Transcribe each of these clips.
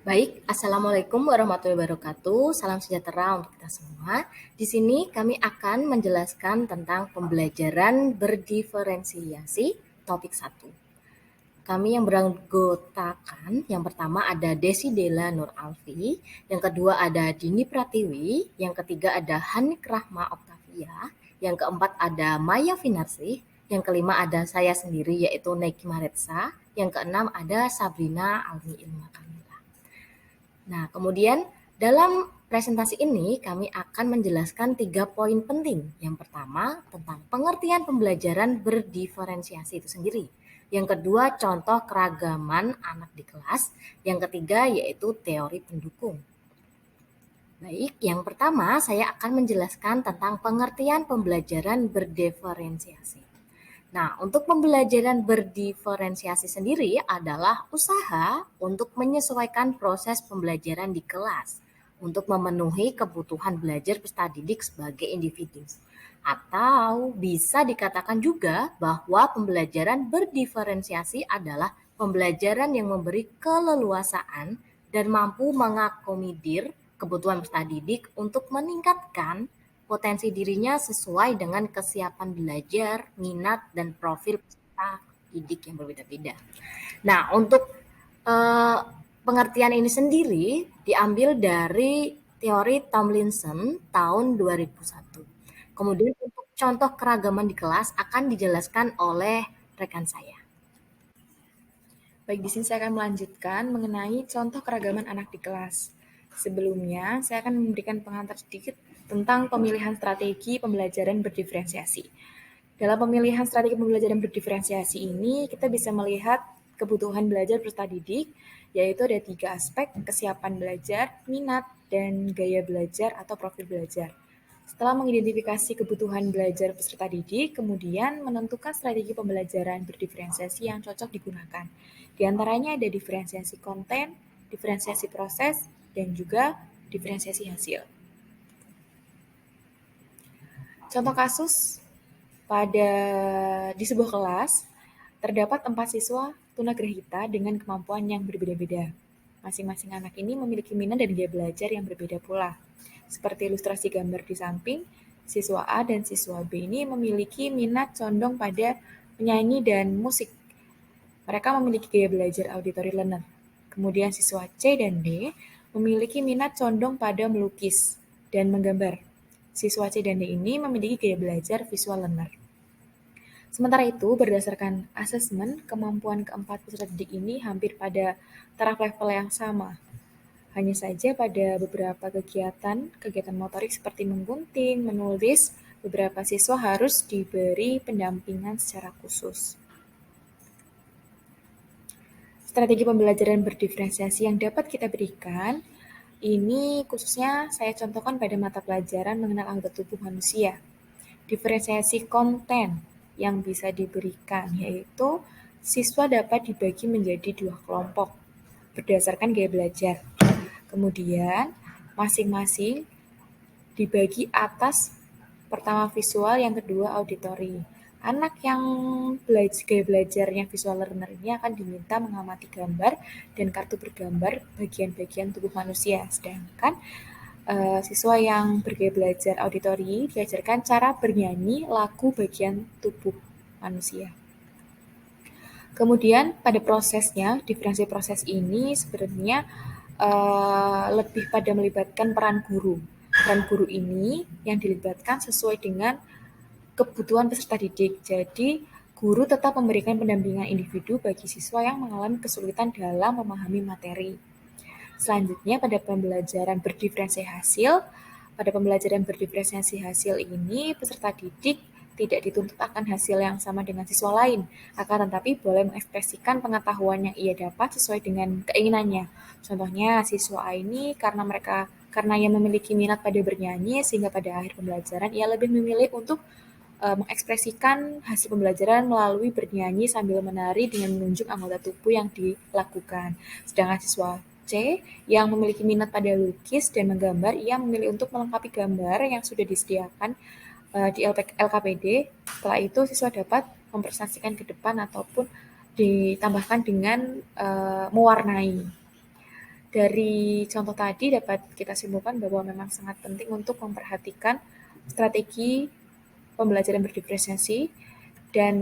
Baik, Assalamualaikum warahmatullahi wabarakatuh. Salam sejahtera untuk kita semua. Di sini kami akan menjelaskan tentang pembelajaran berdiferensiasi topik 1. Kami yang beranggotakan, yang pertama ada Desi Dela Nur Alfi, yang kedua ada Dini Pratiwi, yang ketiga ada Hanik Rahma Oktavia, yang keempat ada Maya Finarsih, yang kelima ada saya sendiri yaitu Neki Maretsa, yang keenam ada Sabrina Almi Ilma Kamila. Nah, kemudian dalam presentasi ini kami akan menjelaskan 3 poin penting. Yang pertama, tentang pengertian pembelajaran berdiferensiasi itu sendiri. Yang kedua, contoh keragaman anak di kelas. Yang ketiga, yaitu teori pendukung. Baik, yang pertama saya akan menjelaskan tentang pengertian pembelajaran berdiferensiasi. Nah, untuk pembelajaran berdiferensiasi sendiri adalah usaha untuk menyesuaikan proses pembelajaran di kelas untuk memenuhi kebutuhan belajar peserta didik sebagai individu. Atau bisa dikatakan juga bahwa pembelajaran berdiferensiasi adalah pembelajaran yang memberi keleluasaan dan mampu mengakomodir kebutuhan peserta didik untuk meningkatkan potensi dirinya sesuai dengan kesiapan belajar, minat, dan profil peserta didik yang berbeda-beda. Nah, untuk eh, pengertian ini sendiri diambil dari teori Tomlinson tahun 2001. Kemudian untuk contoh keragaman di kelas akan dijelaskan oleh rekan saya. Baik, di sini saya akan melanjutkan mengenai contoh keragaman anak di kelas. Sebelumnya, saya akan memberikan pengantar sedikit tentang pemilihan strategi pembelajaran berdiferensiasi. Dalam pemilihan strategi pembelajaran berdiferensiasi ini, kita bisa melihat kebutuhan belajar peserta didik, yaitu ada 3 aspek, kesiapan belajar, minat, dan gaya belajar atau profil belajar. Setelah mengidentifikasi kebutuhan belajar peserta didik, kemudian menentukan strategi pembelajaran berdiferensiasi yang cocok digunakan. Di antaranya ada diferensiasi konten, diferensiasi proses, dan juga diferensiasi hasil. Contoh kasus, di sebuah kelas, terdapat 4 siswa tunagrahita dengan kemampuan yang berbeda-beda. Masing-masing anak ini memiliki minat dan gaya belajar yang berbeda pula. Seperti ilustrasi gambar di samping, siswa A dan siswa B ini memiliki minat condong pada menyanyi dan musik. Mereka memiliki gaya belajar auditory learner. Kemudian siswa C dan D memiliki minat condong pada melukis dan menggambar. Siswa C dan D ini memiliki gaya belajar visual learner. Sementara itu, berdasarkan asesmen, kemampuan keempat peserta didik ini hampir pada taraf level yang sama. Hanya saja pada beberapa kegiatan motorik seperti menggunting, menulis, beberapa siswa harus diberi pendampingan secara khusus. Strategi pembelajaran berdiferensiasi yang dapat kita berikan, ini khususnya saya contohkan pada mata pelajaran mengenal anggota tubuh manusia. Diferensiasi konten yang bisa diberikan, yaitu siswa dapat dibagi menjadi 2 kelompok berdasarkan gaya belajar. Kemudian, masing-masing dibagi atas pertama visual, yang kedua auditori. Anak yang gaya belajarnya visual learner ini akan diminta mengamati gambar dan kartu bergambar bagian-bagian tubuh manusia, sedangkan siswa yang bergaya belajar auditori diajarkan cara bernyanyi lagu bagian tubuh manusia. Kemudian pada prosesnya, diferensi proses ini sebenarnya lebih pada melibatkan peran guru. Peran guru ini yang dilibatkan sesuai dengan kebutuhan peserta didik. Jadi, guru tetap memberikan pendampingan individu bagi siswa yang mengalami kesulitan dalam memahami materi. Selanjutnya, pada pembelajaran berdiferensiasi hasil ini, peserta didik tidak dituntut akan hasil yang sama dengan siswa lain, akan tetapi boleh mengekspresikan pengetahuan yang ia dapat sesuai dengan keinginannya. Contohnya, siswa A ini karena ia memiliki minat pada bernyanyi, sehingga pada akhir pembelajaran ia lebih memilih untuk mengekspresikan hasil pembelajaran melalui bernyanyi sambil menari dengan menunjuk anggota tubuh yang dilakukan. Sedangkan siswa C yang memiliki minat pada lukis dan menggambar, ia memilih untuk melengkapi gambar yang sudah disediakan di LKPD. Setelah itu, siswa dapat mempresentasikan ke depan ataupun ditambahkan dengan mewarnai. Dari contoh tadi dapat kita simpulkan bahwa memang sangat penting untuk memperhatikan strategi pembelajaran berdiferensiasi dan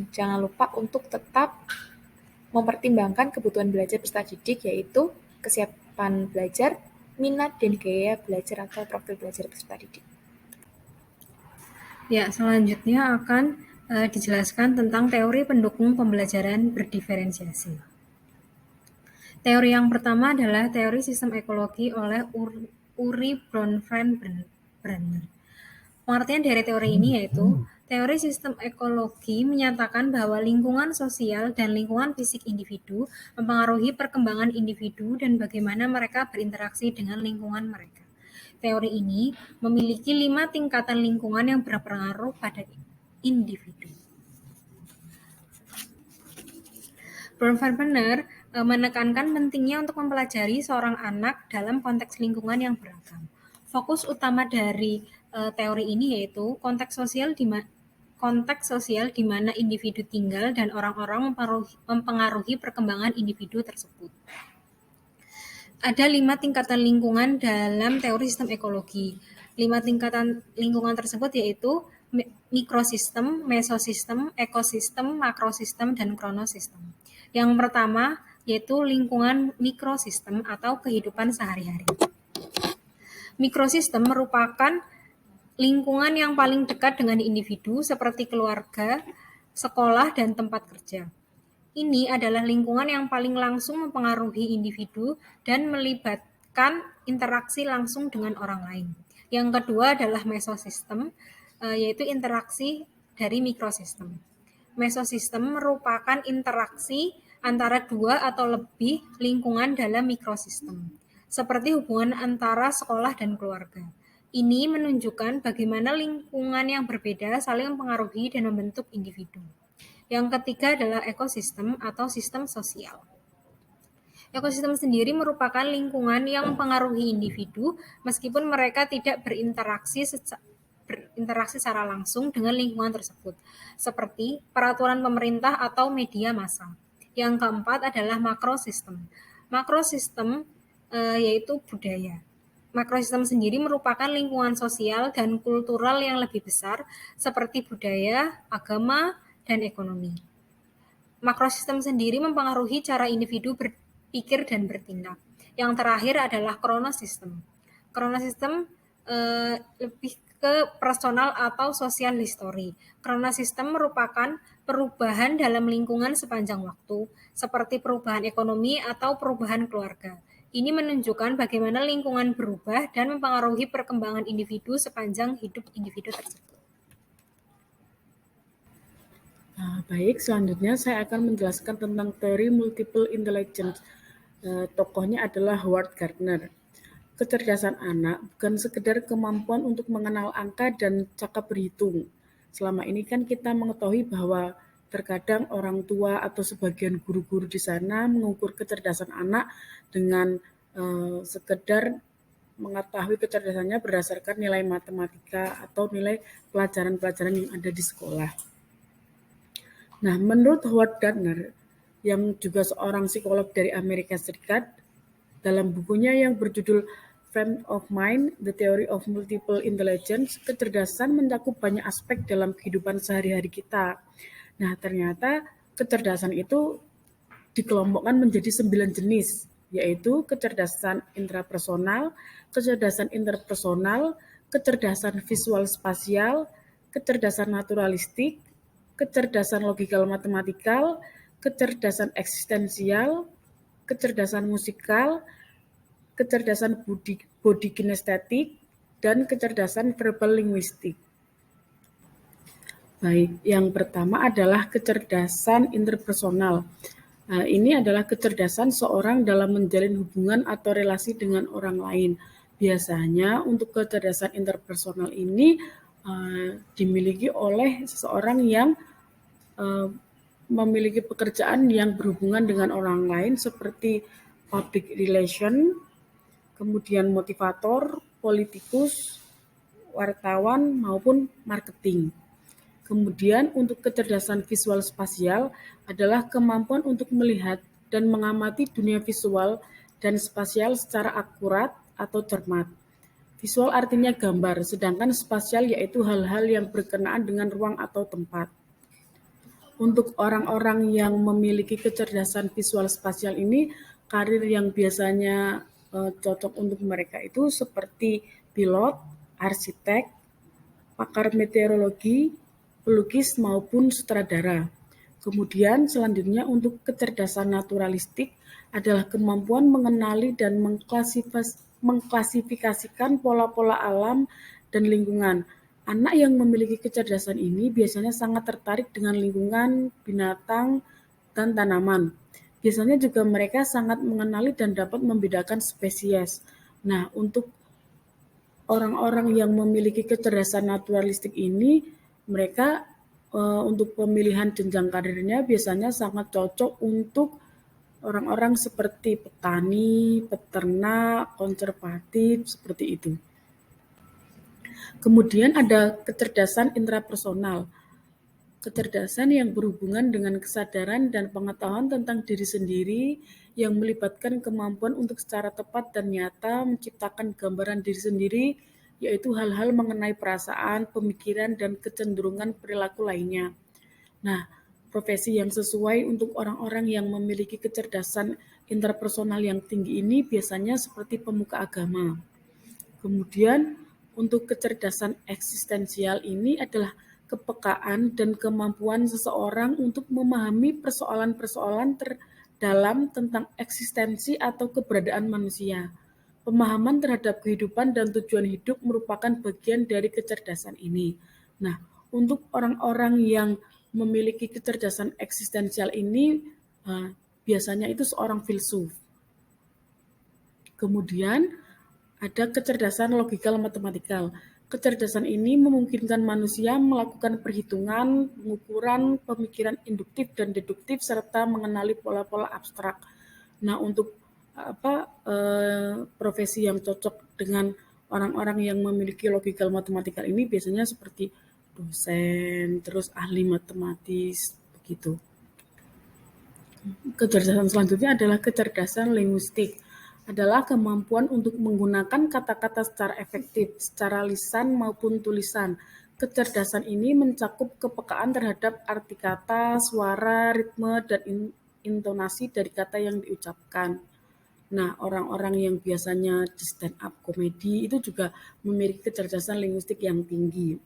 jangan lupa untuk tetap mempertimbangkan kebutuhan belajar peserta didik, yaitu kesiapan belajar, minat, dan gaya belajar atau profil belajar peserta didik. Ya, selanjutnya akan dijelaskan tentang teori pendukung pembelajaran berdiferensiasi. Teori yang pertama adalah teori sistem ekologi oleh Uri Bronfenbrenner. Pengertian dari teori ini yaitu, teori sistem ekologi menyatakan bahwa lingkungan sosial dan lingkungan fisik individu mempengaruhi perkembangan individu dan bagaimana mereka berinteraksi dengan lingkungan mereka. Teori ini memiliki 5 tingkatan lingkungan yang berpengaruh pada individu. Bronfenbrenner menekankan pentingnya untuk mempelajari seorang anak dalam konteks lingkungan yang beragam. Fokus utama dari teori ini yaitu konteks sosial di mana individu tinggal dan orang-orang mempengaruhi perkembangan individu tersebut. Ada 5 tingkatan lingkungan dalam teori sistem ekologi. 5 tingkatan lingkungan tersebut yaitu mikrosistem, mesosistem, ekosistem, makrosistem, dan kronosistem. Yang pertama yaitu lingkungan mikrosistem atau kehidupan sehari-hari. Mikrosistem merupakan lingkungan yang paling dekat dengan individu seperti keluarga, sekolah, dan tempat kerja. Ini adalah lingkungan yang paling langsung mempengaruhi individu dan melibatkan interaksi langsung dengan orang lain. Yang kedua adalah mesosistem, yaitu interaksi dari mikrosistem. Mesosistem merupakan interaksi antara 2 atau lebih lingkungan dalam mikrosistem, seperti hubungan antara sekolah dan keluarga. Ini menunjukkan bagaimana lingkungan yang berbeda saling mempengaruhi dan membentuk individu. Yang ketiga adalah ekosistem atau sistem sosial. Ekosistem sendiri merupakan lingkungan yang mempengaruhi individu meskipun mereka tidak berinteraksi secara langsung dengan lingkungan tersebut, seperti peraturan pemerintah atau media massa. Yang keempat adalah makrosistem. Makrosistem yaitu budaya. Makrosistem sendiri merupakan lingkungan sosial dan kultural yang lebih besar seperti budaya, agama, dan ekonomi. Makrosistem sendiri mempengaruhi cara individu berpikir dan bertindak. Yang terakhir adalah kronosistem. Kronosistem lebih ke personal atau social history. Kronosistem merupakan perubahan dalam lingkungan sepanjang waktu, seperti perubahan ekonomi atau perubahan keluarga. Ini menunjukkan bagaimana lingkungan berubah dan mempengaruhi perkembangan individu sepanjang hidup individu tersebut. Baik, selanjutnya saya akan menjelaskan tentang teori multiple intelligence. Tokohnya adalah Howard Gardner. Kecerdasan anak bukan sekedar kemampuan untuk mengenal angka dan cakap berhitung. Selama ini kan kita mengetahui bahwa terkadang orang tua atau sebagian guru-guru di sana mengukur kecerdasan anak dengan sekedar mengetahui kecerdasannya berdasarkan nilai matematika atau nilai pelajaran-pelajaran yang ada di sekolah. Nah, menurut Howard Gardner, yang juga seorang psikolog dari Amerika Serikat, dalam bukunya yang berjudul Frame of Mind, The Theory of Multiple Intelligence, kecerdasan mencakup banyak aspek dalam kehidupan sehari-hari kita. Nah, ternyata kecerdasan itu dikelompokkan menjadi 9 jenis, yaitu kecerdasan intrapersonal, kecerdasan interpersonal, kecerdasan visual spasial, kecerdasan naturalistik, kecerdasan logikal matematikal, kecerdasan eksistensial, kecerdasan musikal, kecerdasan body kinestetik, dan kecerdasan verbal linguistik. Baik, yang pertama adalah kecerdasan interpersonal. Ini adalah kecerdasan seorang dalam menjalin hubungan atau relasi dengan orang lain. Biasanya untuk kecerdasan interpersonal ini dimiliki oleh seseorang yang memiliki pekerjaan yang berhubungan dengan orang lain seperti public relation, kemudian motivator, politikus, wartawan, maupun marketing. Kemudian untuk kecerdasan visual spasial adalah kemampuan untuk melihat dan mengamati dunia visual dan spasial secara akurat atau cermat. Visual artinya gambar, sedangkan spasial yaitu hal-hal yang berkenaan dengan ruang atau tempat. Untuk orang-orang yang memiliki kecerdasan visual spasial ini, karir yang biasanya cocok untuk mereka itu seperti pilot, arsitek, pakar meteorologi, pelukis maupun sutradara. Kemudian selanjutnya untuk kecerdasan naturalistik adalah kemampuan mengenali dan mengklasifikasikan pola-pola alam dan lingkungan. Anak yang memiliki kecerdasan ini biasanya sangat tertarik dengan lingkungan, binatang, dan tanaman. Biasanya juga mereka sangat mengenali dan dapat membedakan spesies. Nah, untuk orang-orang yang memiliki kecerdasan naturalistik ini, mereka untuk pemilihan jenjang karirnya biasanya sangat cocok untuk orang-orang seperti petani, peternak, konservatif, seperti itu. Kemudian ada kecerdasan intrapersonal. Kecerdasan yang berhubungan dengan kesadaran dan pengetahuan tentang diri sendiri yang melibatkan kemampuan untuk secara tepat dan nyata menciptakan gambaran diri sendiri, yaitu hal-hal mengenai perasaan, pemikiran, dan kecenderungan perilaku lainnya. Nah, profesi yang sesuai untuk orang-orang yang memiliki kecerdasan interpersonal yang tinggi ini biasanya seperti pemuka agama. Kemudian, untuk kecerdasan eksistensial ini adalah kepekaan dan kemampuan seseorang untuk memahami persoalan-persoalan terdalam tentang eksistensi atau keberadaan manusia. Pemahaman terhadap kehidupan dan tujuan hidup merupakan bagian dari kecerdasan ini. Nah, untuk orang-orang yang memiliki kecerdasan eksistensial ini biasanya itu seorang filsuf. Kemudian ada kecerdasan logikal matematikal. Kecerdasan ini memungkinkan manusia melakukan perhitungan, pengukuran, pemikiran induktif dan deduktif serta mengenali pola-pola abstrak. Nah, untuk profesi yang cocok dengan orang-orang yang memiliki logikal matematikal ini biasanya seperti dosen, terus ahli matematis, begitu. Kecerdasan selanjutnya adalah kecerdasan linguistik. Adalah kemampuan untuk menggunakan kata-kata secara efektif, secara lisan maupun tulisan. Kecerdasan ini mencakup kepekaan terhadap arti kata, suara, ritme, dan intonasi dari kata yang diucapkan. Nah, orang-orang yang biasanya di stand up komedi itu juga memiliki kecerdasan linguistik yang tinggi.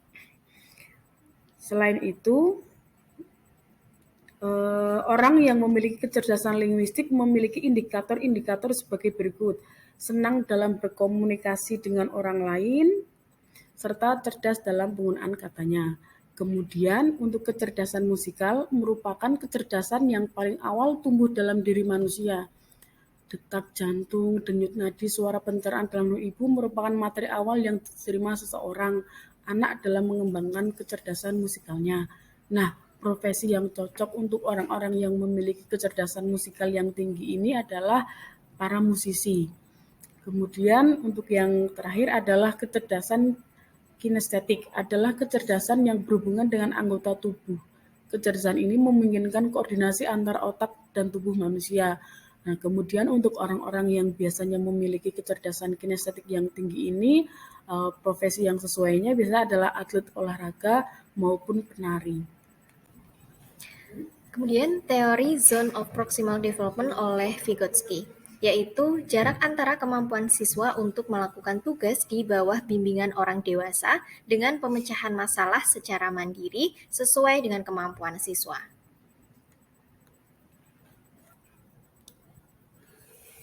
Selain itu, orang yang memiliki kecerdasan linguistik memiliki indikator-indikator sebagai berikut. Senang dalam berkomunikasi dengan orang lain, serta cerdas dalam penggunaan katanya. Kemudian, untuk kecerdasan musikal merupakan kecerdasan yang paling awal tumbuh dalam diri manusia. Detak jantung, denyut nadi, suara pencernaan dalam perut ibu merupakan materi awal yang diterima seseorang anak dalam mengembangkan kecerdasan musikalnya. Nah, profesi yang cocok untuk orang-orang yang memiliki kecerdasan musikal yang tinggi ini adalah para musisi. Kemudian untuk yang terakhir adalah kecerdasan kinestetik, adalah kecerdasan yang berhubungan dengan anggota tubuh. Kecerdasan ini memungkinkan koordinasi antara otak dan tubuh manusia. Nah, kemudian untuk orang-orang yang biasanya memiliki kecerdasan kinestetik yang tinggi ini, profesi yang sesuainya biasanya adalah atlet olahraga maupun penari. Kemudian teori Zone of Proximal Development oleh Vygotsky, yaitu jarak antara kemampuan siswa untuk melakukan tugas di bawah bimbingan orang dewasa dengan pemecahan masalah secara mandiri sesuai dengan kemampuan siswa.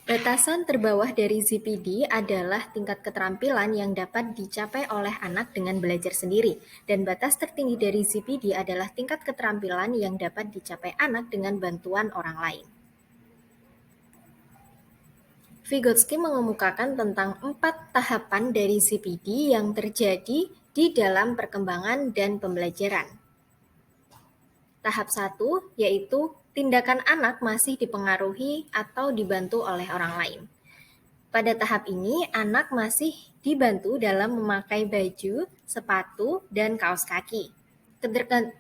Batasan terbawah dari ZPD adalah tingkat keterampilan yang dapat dicapai oleh anak dengan belajar sendiri, dan batas tertinggi dari ZPD adalah tingkat keterampilan yang dapat dicapai anak dengan bantuan orang lain. Vygotsky mengemukakan tentang 4 tahapan dari ZPD yang terjadi di dalam perkembangan dan pembelajaran. Tahap 1 yaitu tindakan anak masih dipengaruhi atau dibantu oleh orang lain. Pada tahap ini, anak masih dibantu dalam memakai baju, sepatu, dan kaos kaki.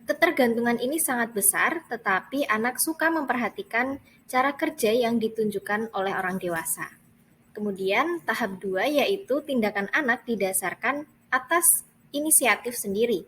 Ketergantungan ini sangat besar, tetapi anak suka memperhatikan cara kerja yang ditunjukkan oleh orang dewasa. Kemudian tahap 2 yaitu tindakan anak didasarkan atas inisiatif sendiri.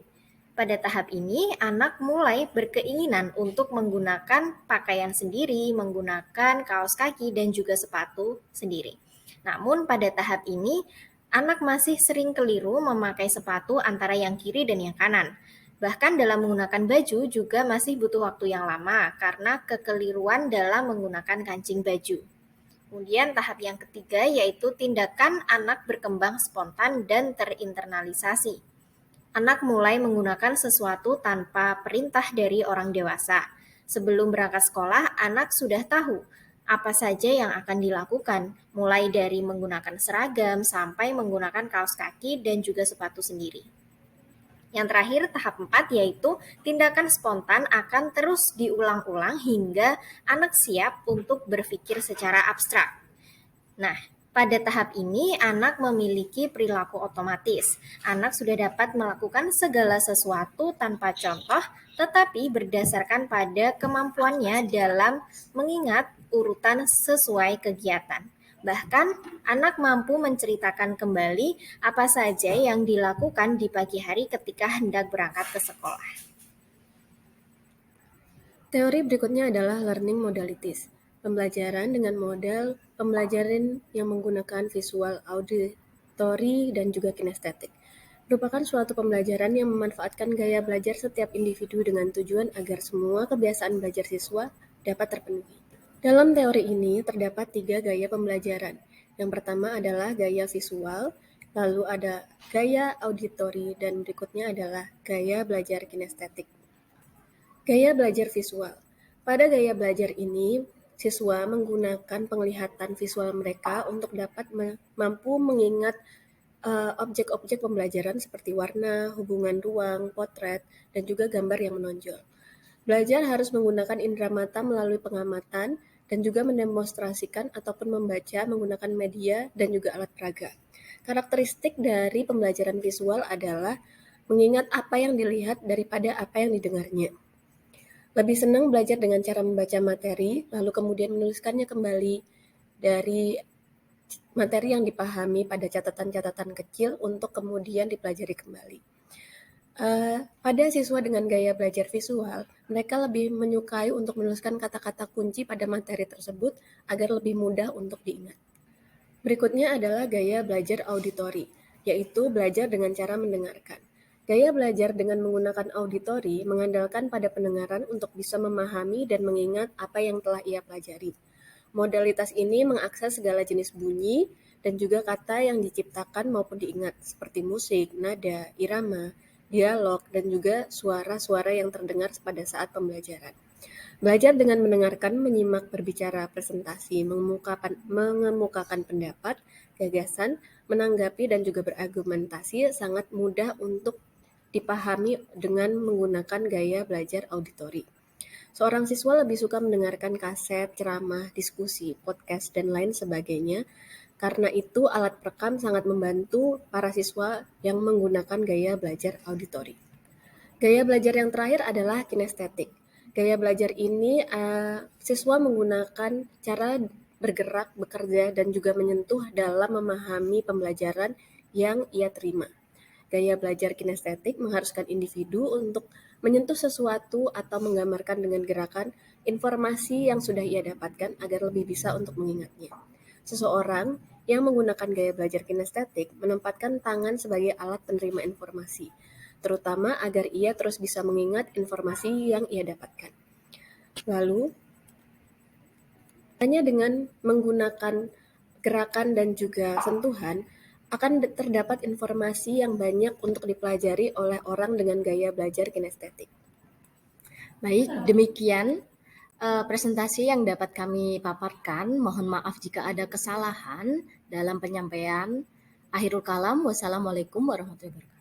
Pada tahap ini, anak mulai berkeinginan untuk menggunakan pakaian sendiri, menggunakan kaos kaki, dan juga sepatu sendiri. Namun pada tahap ini, anak masih sering keliru memakai sepatu antara yang kiri dan yang kanan. Bahkan dalam menggunakan baju juga masih butuh waktu yang lama karena kekeliruan dalam menggunakan kancing baju. Kemudian tahap yang ketiga yaitu tindakan anak berkembang spontan dan terinternalisasi. Anak mulai menggunakan sesuatu tanpa perintah dari orang dewasa. Sebelum berangkat sekolah, anak sudah tahu apa saja yang akan dilakukan, mulai dari menggunakan seragam sampai menggunakan kaos kaki dan juga sepatu sendiri. Yang terakhir, tahap 4 yaitu tindakan spontan akan terus diulang-ulang hingga anak siap untuk berpikir secara abstrak. Nah, pada tahap ini anak memiliki perilaku otomatis. Anak sudah dapat melakukan segala sesuatu tanpa contoh, tetapi berdasarkan pada kemampuannya dalam mengingat urutan sesuai kegiatan. Bahkan, anak mampu menceritakan kembali apa saja yang dilakukan di pagi hari ketika hendak berangkat ke sekolah. Teori berikutnya adalah learning modalities. Pembelajaran dengan model pembelajaran yang menggunakan visual, auditory, dan juga kinestetik. Merupakan suatu pembelajaran yang memanfaatkan gaya belajar setiap individu dengan tujuan agar semua kebiasaan belajar siswa dapat terpenuhi. Dalam teori ini terdapat 3 gaya pembelajaran. Yang pertama adalah gaya visual, lalu ada gaya auditory, dan berikutnya adalah gaya belajar kinestetik. Gaya belajar visual. Pada gaya belajar ini, siswa menggunakan penglihatan visual mereka untuk dapat mampu mengingat objek-objek pembelajaran seperti warna, hubungan ruang, potret, dan juga gambar yang menonjol. Belajar harus menggunakan indera mata melalui pengamatan dan juga mendemonstrasikan ataupun membaca menggunakan media dan juga alat peraga. Karakteristik dari pembelajaran visual adalah mengingat apa yang dilihat daripada apa yang didengarnya. Lebih senang belajar dengan cara membaca materi, lalu kemudian menuliskannya kembali dari materi yang dipahami pada catatan-catatan kecil untuk kemudian dipelajari kembali. Pada siswa dengan gaya belajar visual, mereka lebih menyukai untuk menuliskan kata-kata kunci pada materi tersebut agar lebih mudah untuk diingat. Berikutnya adalah gaya belajar auditory, yaitu belajar dengan cara mendengarkan. Gaya belajar dengan menggunakan auditory mengandalkan pada pendengaran untuk bisa memahami dan mengingat apa yang telah ia pelajari. Modalitas ini mengakses segala jenis bunyi dan juga kata yang diciptakan maupun diingat, seperti musik, nada, irama, dialog, dan juga suara-suara yang terdengar pada saat pembelajaran. Belajar dengan mendengarkan, menyimak berbicara presentasi, mengemukakan pendapat, gagasan, menanggapi, dan juga berargumentasi sangat mudah untuk dipahami dengan menggunakan gaya belajar auditori. Seorang siswa lebih suka mendengarkan kaset, ceramah, diskusi, podcast, dan lain sebagainya. Karena itu, alat perekam sangat membantu para siswa yang menggunakan gaya belajar auditori. Gaya belajar yang terakhir adalah kinestetik. Gaya belajar ini siswa menggunakan cara bergerak, bekerja, dan juga menyentuh dalam memahami pembelajaran yang ia terima. Gaya belajar kinestetik mengharuskan individu untuk menyentuh sesuatu atau menggambarkan dengan gerakan informasi yang sudah ia dapatkan agar lebih bisa untuk mengingatnya. Seseorang yang menggunakan gaya belajar kinestetik menempatkan tangan sebagai alat penerima informasi, terutama agar ia terus bisa mengingat informasi yang ia dapatkan. Lalu, hanya dengan menggunakan gerakan dan juga sentuhan, akan terdapat informasi yang banyak untuk dipelajari oleh orang dengan gaya belajar kinestetik. Baik, demikian presentasi yang dapat kami paparkan. Mohon maaf jika ada kesalahan dalam penyampaian. Akhirul kalam, wassalamualaikum warahmatullahi wabarakatuh.